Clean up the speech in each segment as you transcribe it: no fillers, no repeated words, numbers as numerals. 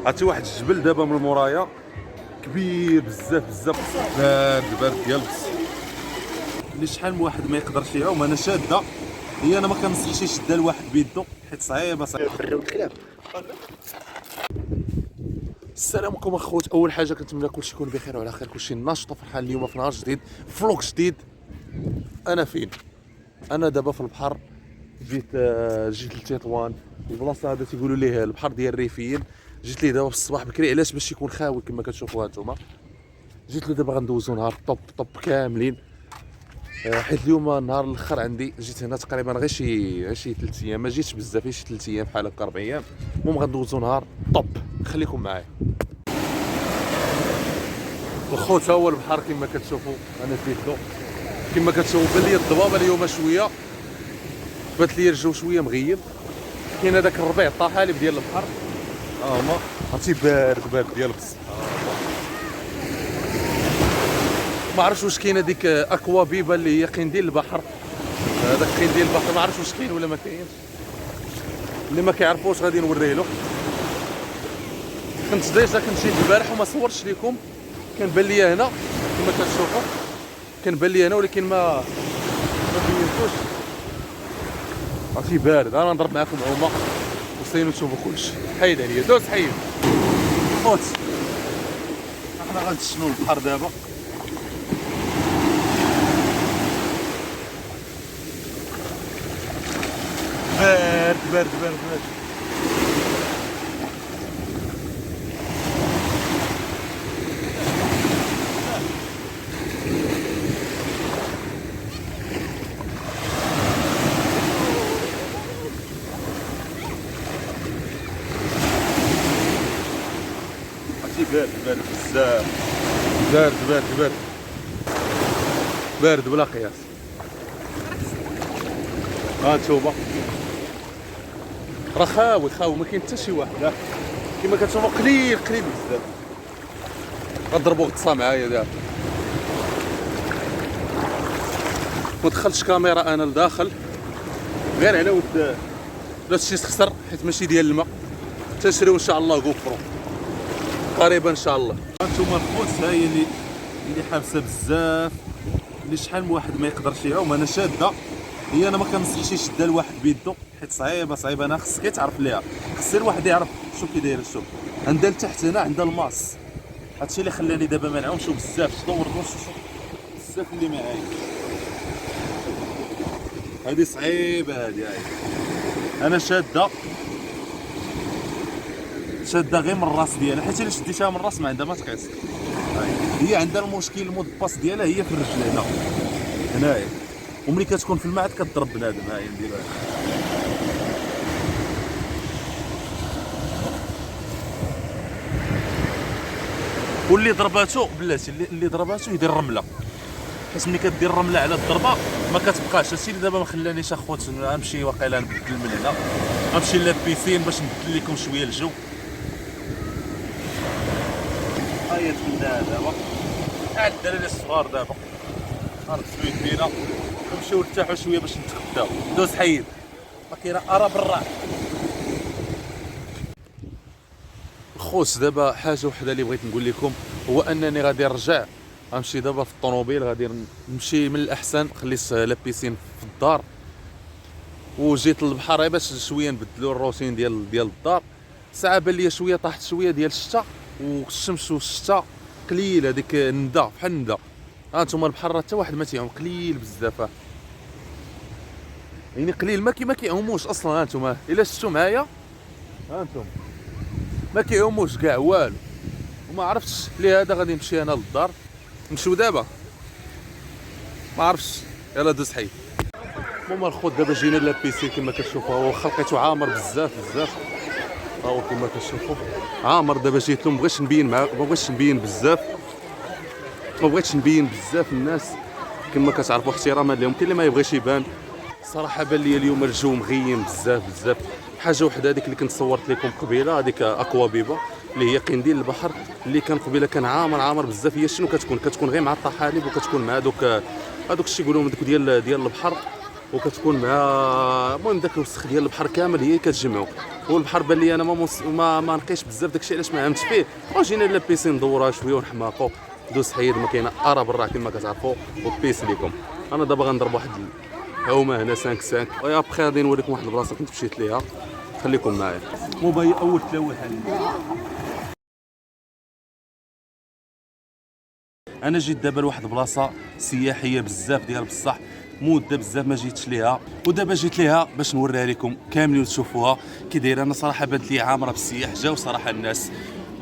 عرفتي واحد الجبل دابا من مورايا كبير بزاف بزاف، بارد بارد ديال بص. اللي شحال من واحد ما يقدرش يعوم، انا شاده هي، انا ما كنصحش يشدها لواحد بيدو حيت صعيبه خريو الكلاب. السلام عليكم اخوت. اول حاجه كنتمنى كلشي يكون بخير وعلى خير، كلشي ناشط وفرحان اليوم في نهار جديد، فلوق جديد. انا فين؟ انا دابا في البحر. جيت لتطوان، البلاصه هذا تيقولوا ليه البحر ديال الريفيين. جيت ليه دابا في الصباح بكري، علاش؟ باش يكون خاوي كما كتشوفوا هانتوما. جيت له دابا غندوزو نهار طوب كاملين، حيت اليوم النهار الاخر عندي. جيت هنا تقريبا غير شي 3 ايام، ما جيتش بزاف، غير شي 3 ايام بحال هكا 4 ايام. المهم غندوزو نهار طوب، خليكم معايا. الخوت ها هو البحر كما كتشوفوا، انا فيتو كما كتشوفوا. بان لي الضبابه اليوم شويه، بات لي الجو شويه مغيب. كاين هذاك الربيع الطحالب ديال البحر، ما عرفتي، بارد ديال بصح. ما عرفتش واش كاين هذيك اكوا بيبا اللي هي قنديل البحر. هذاك قنديل البحر ما عرفتش واش كاين ولا ما كاينش. اللي ما كيعرفوش غادي نوريه له. كنت ديجا جيت البارح وما صورتش لكم. كان بان لي هنا كما كتشوفوا، كان بان لي هنا، ولكن ما بينتوش. عرفتي بارد. انا نضرب معكم عومه وستينو تشوفوا كلشي. حيد عليا، دوز حيد خوت. احنا غنتشنو البحر دابا. بارد. بارد بزاف، بارد بلا قياس. ها نتوما راه خاوي ما كاين حتى شي واحد. كما كتشوفوا قليل بزاف. غنضربوا غطسه معايا دابا. ما دخلتش كاميرا انا لداخل، غير على ود هادشي تخسر حيت ماشي ديال الماء. تنشريو ان شاء الله غوبرو قريبا ان شاء الله. هانتوما الخوت، ها هي اللي حابسه بزاف، اللي شحال من واحد ما يقدرش يعوم، انا شاده هي، انا ما كنصحش يشدها لواحد بيدو حيت صعيبه. انا خصك تعرف ليها، خص الواحد يعرف شوف كي دايره. شوف عندها لتحت هنا، عندها الماس. هادشي اللي خلاني دابا ما نعومش بزاف. دور بزاف اللي معايا. هادي صعيبه هادي. انا شاده غير من الراس ديالها، حيت الا شديتها من الراس ما عندها ما تقيس. هي عندها المشكل، المود باس ديالها هي في الرجل هنايا. وملي كتكون في الماء كتضرب بنادم. ها هي نديرها. واللي ضرباتو بلاتي، اللي ضرباتو يدير الرمله، حيت ملي كدير الرمله على الضربه ما كتبقاش. هادشي اللي دابا ما خلانيش اخوت نمشي واقيلا نبدل من هنا، غنمشي لابيسين باش نبدل لكم شويه الجو. هاهي دخلنا دابا، عاد الدراري الصغار دابا غنغسلو يدينا ونمشيو نرتاحو شويه باش نتغداو. دوز حيد ما كاين ارا برا. خوت دابا حاجه وحده اللي بغيت نقول لكم، هو انني غادي نرجع. غنمشي دابا في الطوموبيل، غادي نمشي من الاحسن خليت لابيسين في الدار، وجيت للبحر باش شويه نبدلو الروتين ديال الدار. ساعه بان ليا شويه طاحت شويه ديال الشتا والشمس، والشتا قليل، هذيك الندى بحال الندى. هانتوما البحر راه حتى واحد ما تيعوم، قليل بزاف. يعني قليل ما كيعوموش اصلا. هانتوما الا شفتوا معايا، هانتوما ما كيعوموش كاع والو. وما عرفتش لهذا غادي نمشي انا للدار. نمشيو دابا ما عرفتش. يلا دوز حي. المهم الخوت دابا جينا لابيسين كما كتشوفوا، هو خلقيتو عامر بزاف. ها هو كما كتشوفوا عامر. دابا جيت له، ما بغيتش نبين بزاف الناس كما كتعرفوا، احتراما لهم. كاين اللي ما يبغيش يبان. صراحه بان لي اليوم الجو مغيم بزاف. حاجه وحده هذيك اللي كنت صورت لكم قبيله، هذيك اكوا بيبا اللي هي قنديل البحر، اللي كان قبيله كان عامر بزاف. هي شنو كتكون غير مع الطحالب، وكتكون مع هذوك الشيء يقولوا دوك ديال البحر. وكتكون مع المهم داك الوسخ ديال البحر كامل هي كتجمعو. والبحر بان لي انا ما نقيش بزاف داكشي علاش ما عمتش فيه، وجينا لابيسين ندورها شويه ونحماقو دوز حيد ما كاينه ارا برا كما كتعرفوا. وبيس ليكم. انا دابا غنضرب واحد العومه هنا 5 ويا ابخي غادي نوريكم واحد البلاصه كنت مشيت ليها. خليكم معايا. موبايل اول تلاوه انا جيت دابا لواحد البلاصه سياحيه بزاف ديال بصح مده بزاف ما جيتش ليها، ودابا جيت ليها باش نوريها لكم كاملين وتشوفوها كي دايره. انا صراحه بانت لي عامره بالسياح، جاو صراحه الناس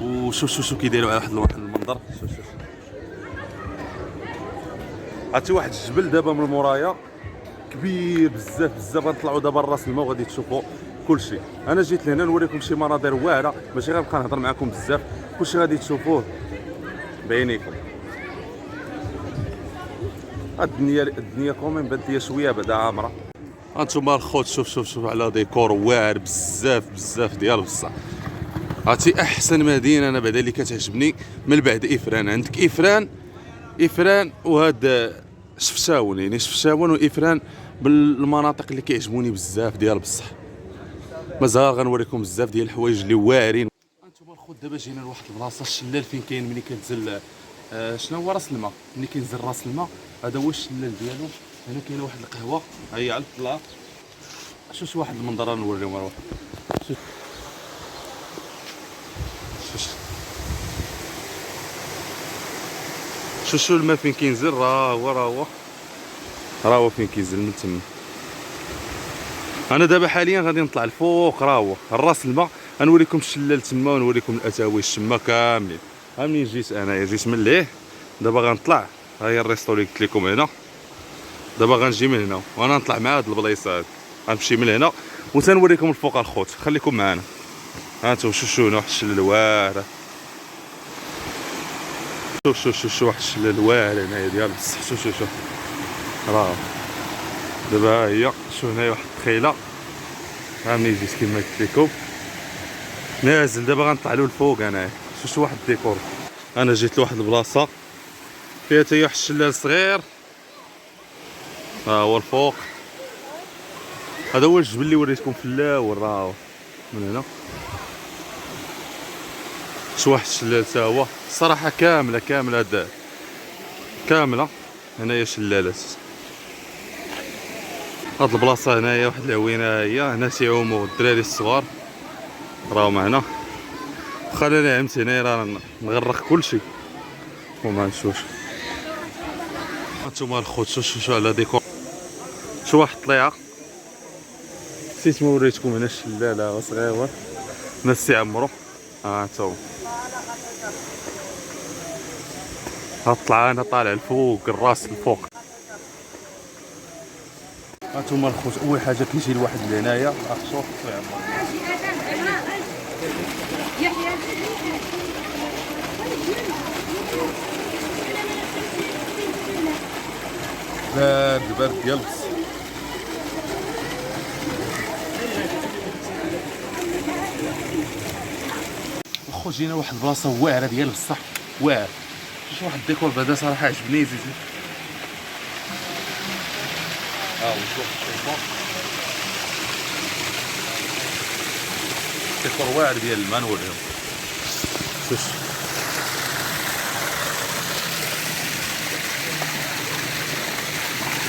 وشوف كي دايروا على واحد المنظر. شوف عرفتي واحد الجبل دابا من مورايا كبير بزاف غنطلعوا دابا لراس الماء وغادي تشوفوا كلشي. انا جيت لهنا نوريكم شي مناظر واعره، ماشي غنبقى نهضر معكم بزاف، كلشي غادي تشوفوه بعينيكم. الدنيا كومين بانت ليا شويه بعدا عامره. هانتوما الخوت شوف على ديكور واعر بزاف ديال بصح. عرفتي احسن مدينه انا بعدا اللي كتعجبني من بعد افران. عندك افران وهاد شفتاون، يعني شفتاون وافران بالمناطق اللي كيعجبوني بزاف ديال بصح. مازال غنوريكم بزاف ديال الحوايج اللي واعرين. هانتوما الخوت دابا جينا لواحد البلاصه الشلال فين كاين ملي كتنزل شنو هو راس الماء. ملي كينزل راس الماء هذا هو الشلال ديالو. هنا كاينه واحد القهوه ها هي على الطلاق. شوف واحد المنظر نوريهم راه. شوف الماء فين كينزل، راه هو فين كينزل من تما. انا دابا حاليا غادي نطلع الفوق راه هو راس الماء، غنوريكم الشلال تما ونوريكم الاتاويش تما كاملين. ها منين جيت انايا جيت من ليه، دابا غنطلع. ها هي الريستو اللي قلت لكم هنا. دابا غنجي من هنا وانا نطلع مع هاد البلايصه هاد، غنمشي من هنا وتنوريكم الفوق الخوت. خليكم معنا. ها انتم شوفوا هنا واحد الشلال واعر. شوف واحد الشلال واعر هنايا ديال بصح. شوف راه دابا ها هي. شوف هنايا واحد التخيله. ها منين جيت كما قلت لكم نازل. دابا غنطلع له الفوق انايا. شوف واحد الديكور. انا جيت لواحد البلاصه فيها حتى واحد الشلال صغير. ها هو الفوق. هذا هو الجبل اللي وريتكم في الاول راه من هنا. شو واحد الشلال تا هو الصراحه كامله هاد كامله. هنايا شلالات. هاد البلاصه هنايا واحد العوينه هي هنا تيعوموا الدراري الصغار راهم هنا. خليني عمت هنا راه نغرق كلشي وما نشوفش. هانتوما الخوت شوف على ديكور. شو واحد الطليعه نسيت ما وريتكم هنا الشلاله صغيور ناس تيعمروا. ها انتم هطلع انا طالع الفوق الراس الفوق. هانتوما الخوت اول حاجه كنجي لواحد لهنايا شوف برد ديال بص. واخا جينا لواحد البلاصه واعره ديال بصح واعر. شوف واحد الديكور بعدا صراحه عجبني زيد. ها شوف ديكور واعر ديال الماء نوريهم. شوف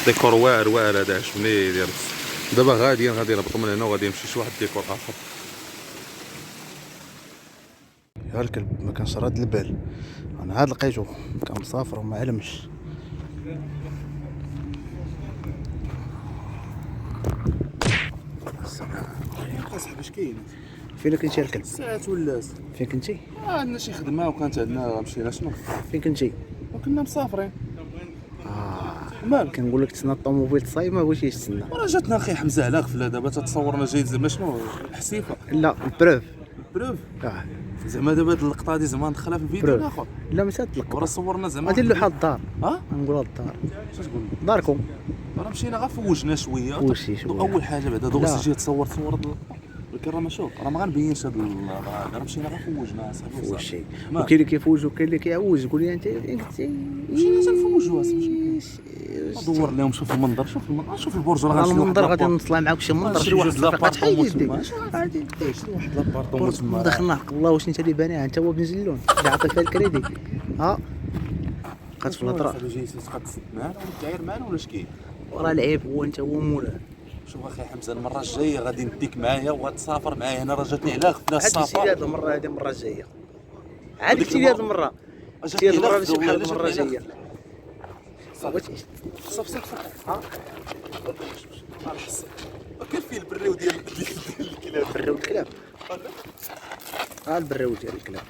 ديكور واعر هذا عجبني ديال بصح. دابا غادي نهبط من هنا وغادي نمشي شي واحد ديكور اخر. يا الكلب ما كانش راد البال. انا عاد لقيتو كان مسافر وما علمش. اصاحبي اش كاين؟ فين كنتي الكلب؟ ساعات ولات. فين كنتي؟ عندنا شي خدمه وكانت عندنا مشينا شنو. فين كنتي؟ وكنا مسافرين. مالك كنقول لك تسنى الطوموبيل تصايب ما بغيتيش تسنى. راه جاتنا اخي حمزه على غفله دابا تتصورنا جاي زعما شنو الحسيفه. لا بروف. بروف زعما دابا هاد اللقطه هادي زعما ندخلها في الفيديو الاخر. لا ما تطلق ورا صورنا زعما غادي نلوحها الدار. نقولها الدار. اش تقول داركم. راه مشينا غير فوجنا شويه. فوجتي شويه. اول حاجه بعدا دوك تجي تصور ولكن راه ما شوف راه ما غنبينش هاد راه مشينا غير فوجنا اصاحبي. فوجتي وكاين اللي كيفوج وكاين اللي كيعوج. قول لي انت قلتي مشينا تنفوجوا دور لهم، شوف المنظر، شوف المنظر، شوف البرج راه انا غنشري المنظر واحد غادي لابار- نطلع معاك شي منظر غنشري واحد لابارطومون يديك تما، غادي شري واحد لابارطومون تما. دخلنا حق الله واش انت اللي بانيها انت هو بن زلون اللي عطى فيها الكريدي ها بقات في الهضره جاي تبقى تسد معانا ولا تعاير معانا ولا اش كاين؟ وراه العيب هو انت هو مولاه. شوف اخي حمزه، المره الجايه غادي نديك معايا وغتسافر معايا هنا، راه جاتني على خفنا عاد قلتي لي السفر. هاد المره هادي المره الجايه عاد هذيك قلتي لي هاد المرة- المره جاتني هاد المره على ماشي خفنا بحال ولا المره جاتني على الجايه. صف كيف فيه البريو ديال الكلاب؟ البريو الكلاب ها البريو ديال الكلاب.